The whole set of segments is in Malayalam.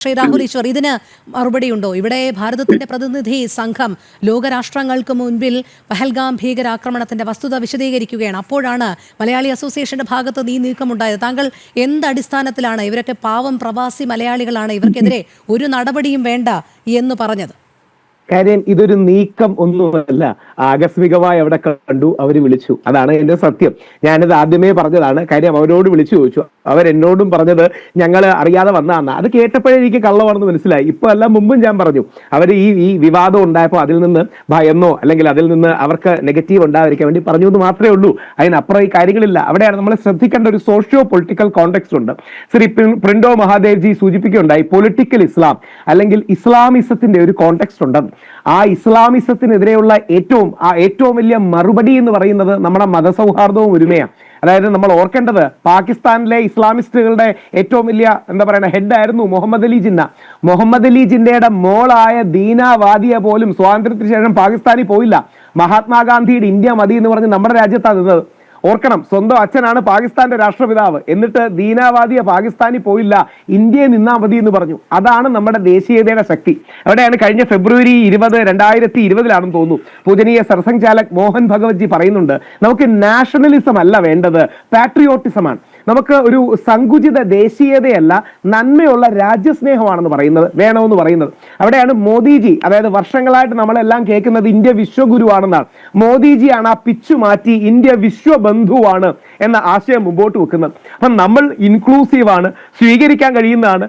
ശ്രീ രാഹുൽ ഈശ്വർ, ഇതിന് മറുപടിയുണ്ടോ? ഇവിടെ ഭാരതത്തിന്റെ പ്രതിനിധി സംഘം ലോകരാഷ്ട്രങ്ങൾക്ക് മുൻപിൽ പഹൽഗാം ഭീകരാക്രമണത്തിന്റെ വസ്തുത വിശദീകരിക്കുകയാണ്. അപ്പോഴാണ് മലയാളി അസോസിയേഷന്റെ ഭാഗത്ത് ഈ നീക്കമുണ്ടായത്. താങ്കൾ എന്ത് അടിസ്ഥാനത്തിലാണ് ഇവരൊക്കെ പാവം പ്രവാസി മലയാളികളാണ്, ഇവർക്കെതിരെ ഒരു നടപടിയും വേണ്ട എന്ന് പറഞ്ഞത്? കാര്യം ഇതൊരു നീക്കം ഒന്നുമല്ല, ആകസ്മികമായി അവിടെ കണ്ടു, അവര് വിളിച്ചു. അതാണ് എന്റെ സത്യം. ഞാനിത് ആദ്യമേ പറഞ്ഞതാണ്. കാര്യം അവരോട് വിളിച്ചു ചോദിച്ചു, അവരെന്നോടും പറഞ്ഞത് ഞങ്ങൾ അറിയാതെ വന്നതാണ്. അത് കേട്ടപ്പോഴേ എനിക്ക് കള്ളമാണെന്ന് മനസ്സിലായി. ഇപ്പൊ അല്ല, മുമ്പും ഞാൻ പറഞ്ഞു, അവർ ഈ വിവാദം ഉണ്ടായപ്പോൾ അതിൽ നിന്ന് ഭയന്നോ അല്ലെങ്കിൽ അതിൽ നിന്ന് അവർക്ക് നെഗറ്റീവ് ഉണ്ടായിരിക്കാൻ വേണ്ടി പറഞ്ഞു എന്ന് മാത്രമേ ഉള്ളൂ. അതിനപ്പുറം ഈ കാര്യങ്ങളില്ല. അവിടെയാണ് നമ്മൾ ശ്രദ്ധിക്കേണ്ട ഒരു സോഷ്യോ പൊളിറ്റിക്കൽ കോണ്ടെക്സ്റ്റ് ഉണ്ട്. ശ്രീ പ്രിൻഡോ മഹാദേവ് ജി സൂചിപ്പിക്കുകയുണ്ടായി, പൊളിറ്റിക്കൽ ഇസ്ലാം അല്ലെങ്കിൽ ഇസ്ലാമിസത്തിന്റെ ഒരു കോണ്ടെക്സ്റ്റ് ഉണ്ട്. ആ ഇസ്ലാമിസത്തിനെതിരെയുള്ള ഏറ്റവും വലിയ മറുപടി എന്ന് പറയുന്നത് നമ്മുടെ മതസൗഹാർദ്ദവും ഒരുമയാണ്. അതായത് നമ്മൾ ഓർക്കേണ്ടത്, പാകിസ്ഥാനിലെ ഇസ്ലാമിസ്റ്റുകളുടെ ഏറ്റവും വലിയ ഹെഡ് ആയിരുന്നു മുഹമ്മദ് അലി ജിന്ന. മുഹമ്മദ് അലി ജിന്നയുടെ മോളായ ദീന വാദിയ പോലും സ്വാതന്ത്ര്യത്തിന് ശേഷം പാകിസ്ഥാനിൽ പോയില്ല. മഹാത്മാഗാന്ധിയുടെ ഇന്ത്യ മതി എന്ന് പറഞ്ഞ് നമ്മുടെ രാജ്യത്താണ് നിന്നത്. ഓർക്കണം, സ്വന്തം അച്ഛനാണ് പാകിസ്ഥാന്റെ രാഷ്ട്രപിതാവ്, എന്നിട്ട് ദീനാവാദിയ പാകിസ്ഥാനിൽ പോയില്ല, ഇന്ത്യയിൽ നിന്നാ മതി എന്ന് പറഞ്ഞു. അതാണ് നമ്മുടെ ദേശീയതയുടെ ശക്തി. അവിടെയാണ് കഴിഞ്ഞ ഫെബ്രുവരി 20, 2020 തോന്നുന്നു, പൂജനീയ സർസംഘ് ചാലക് മോഹൻ ഭഗവത് ജി പറയുന്നുണ്ട്, നമുക്ക് നാഷണലിസം അല്ല വേണ്ടത്, പാട്രിയോട്ടിസമാണ്. നമുക്ക് ഒരു സങ്കുചിത ദേശീയതയല്ല, നന്മയുള്ള രാജ്യസ്നേഹമാണെന്ന് വേണമെന്ന് പറയുന്നത്. അവിടെയാണ് മോദിജി, അതായത് വർഷങ്ങളായിട്ട് നമ്മളെല്ലാം കേൾക്കുന്നത് ഇന്ത്യ വിശ്വഗുരുവാണെന്നാണ്. മോദിജിയാണ് ആ പിച്ചു മാറ്റി ഇന്ത്യ വിശ്വബന്ധുവാണ് എന്ന ആശയം മുമ്പോട്ട് വെക്കുന്നത്. അപ്പം നമ്മൾ ഇൻക്ലൂസീവാണ്, സ്വീകരിക്കാൻ കഴിയുന്നതാണ്.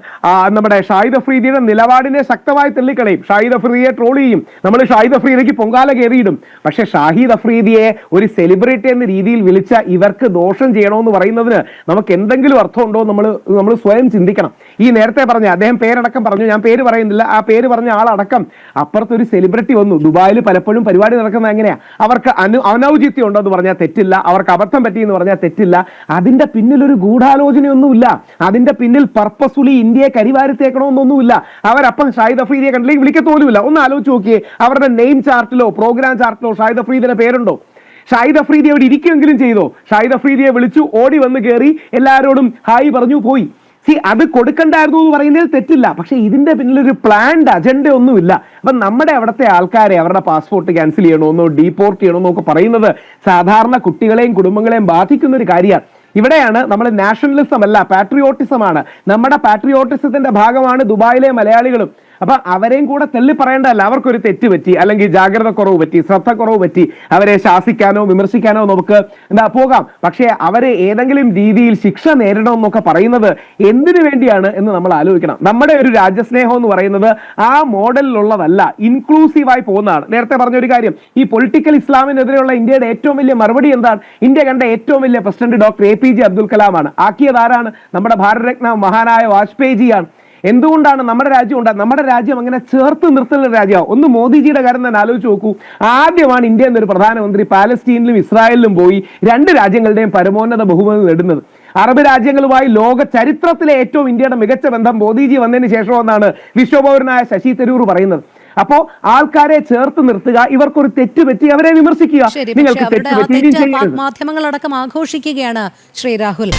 നമ്മുടെ ഷാഹിദ് അഫ്രീദിയുടെ നിലപാടിനെ ശക്തമായി തള്ളിക്കളയും. ഷാഹിദ് അഫ്രീദിയെ ട്രോൾ ചെയ്യും, നമ്മൾ ഷാഹിദ് അഫ്രീദിക്ക് പൊങ്കാല കയറിയിടും. പക്ഷെ ഷാഹിദ് അഫ്രീദിയെ ഒരു സെലിബ്രിറ്റി എന്ന രീതിയിൽ വിളിച്ച ഇവർക്ക് ദോഷം ചെയ്യണമെന്ന് പറയുന്നതിന് നമുക്ക് എന്തെങ്കിലും അർത്ഥമുണ്ടോ നമ്മൾ സ്വയം ചിന്തിക്കണം. ഈ നേരത്തെ പറഞ്ഞ അദ്ദേഹം പേരടക്കം പറഞ്ഞു, ഞാൻ പേര് പറയുന്നില്ല, ആ പേര് പറഞ്ഞ ആളടക്കം അപ്പുറത്തൊരു സെലിബ്രിറ്റി വന്നു. ദുബായിൽ പലപ്പോഴും പരിപാടി നടക്കുന്നത് എങ്ങനെയാ? അവർക്ക് അനൗചിത്യം ഉണ്ടോ എന്ന് പറഞ്ഞാൽ തെറ്റില്ല, അവർക്ക് അബദ്ധം പറ്റി എന്ന് പറഞ്ഞാൽ തെറ്റില്ല. അതിന്റെ പിന്നിൽ ഒരു ഗൂഢാലോചനയൊന്നുമില്ല, അതിന്റെ പിന്നിൽ പർപ്പസ്ഫുള്ളി ഇന്ത്യയെ കരിവാരിത്തേക്കണമെന്നൊന്നുമില്ല. അവരപ്പം ഷാഹിദ് അഫ്രീദിയെ കണ്ടില്ലെങ്കിൽ വിളിക്കത്തോലുമില്ല. ഒന്ന് ആലോചിച്ച് നോക്കിയേ, അവരുടെ നെയിം ചാർട്ടിലോ പ്രോഗ്രാം ചാർട്ടിലോ ഷാഹിദ് അഫ്രീദിയുടെ പേരുണ്ടോ? ഷാഹിദ് അഫ്രീദി അവിടെ ഇരിക്കുമെങ്കിലും ചെയ്തോ? ഷാഹിദ് അഫ്രീദിയെ വിളിച്ചു, ഓടി വന്ന് കയറി എല്ലാവരോടും ഹായ് പറഞ്ഞു പോയി. അത് കൊടുക്കണ്ടായിരുന്നു എന്ന് പറയുന്നതിൽ തെറ്റില്ല. പക്ഷെ ഇതിന്റെ പിന്നിലൊരു പ്ലാൻഡ് അജണ്ട ഒന്നുമില്ല. അപ്പൊ നമ്മുടെ അവിടുത്തെ ആൾക്കാരെ അവരുടെ പാസ്പോർട്ട് ക്യാൻസൽ ചെയ്യണമെന്നോ ഡീപോർട്ട് ചെയ്യണമെന്നോ ഒക്കെ പറയുന്നത് സാധാരണ കുട്ടികളെയും കുടുംബങ്ങളെയും ബാധിക്കുന്ന ഒരു കാര്യമാണ്. ഇവിടെയാണ് നമ്മൾ നാഷണലിസം അല്ല, പാട്രിയോട്ടിസമാണ്. നമ്മുടെ പാട്രിയോട്ടിസത്തിന്റെ ഭാഗമാണ് ദുബായിലെ മലയാളികളും. അപ്പൊ അവരെയും കൂടെ തള്ളി പറയേണ്ടതല്ല. അവർക്കൊരു തെറ്റ് പറ്റി, അല്ലെങ്കിൽ ജാഗ്രത കുറവ് പറ്റി, ശ്രദ്ധക്കുറവ് പറ്റി, അവരെ ശാസിക്കാനോ വിമർശിക്കാനോ നമുക്ക് പോകാം. പക്ഷേ അവരെ ഏതെങ്കിലും രീതിയിൽ ശിക്ഷ നേരിടണമെന്നൊക്കെ പറയുന്നത് എന്തിനു വേണ്ടിയാണ് എന്ന് നമ്മൾ ആലോചിക്കണം. നമ്മുടെ ഒരു രാജ്യസ്നേഹം എന്ന് പറയുന്നത് ആ മോഡലിലുള്ളതല്ല, ഇൻക്ലൂസീവായി പോകുന്നതാണ്. നേരത്തെ പറഞ്ഞൊരു കാര്യം, ഈ പൊളിറ്റിക്കൽ ഇസ്ലാമിനെതിരെയുള്ള ഇന്ത്യയുടെ ഏറ്റവും വലിയ മറുപടി എന്താണ്? ഇന്ത്യ കണ്ട ഏറ്റവും വലിയ പ്രസിഡന്റ് ഡോക്ടർ APJ അബ്ദുൽ കലാമാണ്. ആക്കിയത് ആരാണ്? നമ്മുടെ ഭാരതരത്ന മഹാനായ വാജ്പേയിജിയാണ്. എന്തുകൊണ്ടാണ് നമ്മുടെ രാജ്യം അങ്ങനെ ചേർത്ത് നിർത്തുന്ന രാജ്യമാണ്? ഒന്ന് മോദിജിയുടെ കാര്യം തന്നെ ആലോചിച്ച് നോക്കൂ. ആദ്യമാണ് ഇന്ത്യ എന്നൊരു പ്രധാനമന്ത്രി പാലസ്തീനിലും ഇസ്രായേലിലും പോയി രണ്ട് രാജ്യങ്ങളുടെയും പരമോന്നത ബഹുമതി നേടുന്നത്. അറബ് രാജ്യങ്ങളുമായി ലോക ചരിത്രത്തിലെ ഏറ്റവും ഇന്ത്യയുടെ മികച്ച ബന്ധം മോദിജി വന്നതിന് ശേഷമെന്നാണ് വിശ്വപൗരനായ ശശി തരൂർ പറയുന്നത്. അപ്പോ ആൾക്കാരെ ചേർത്ത് നിർത്തുക, ഇവർക്കൊരു തെറ്റ് പറ്റി അവരെ വിമർശിക്കുക. മാധ്യമങ്ങളടക്കം ആഘോഷിക്കുകയാണ് ശ്രീ രാഹുൽ.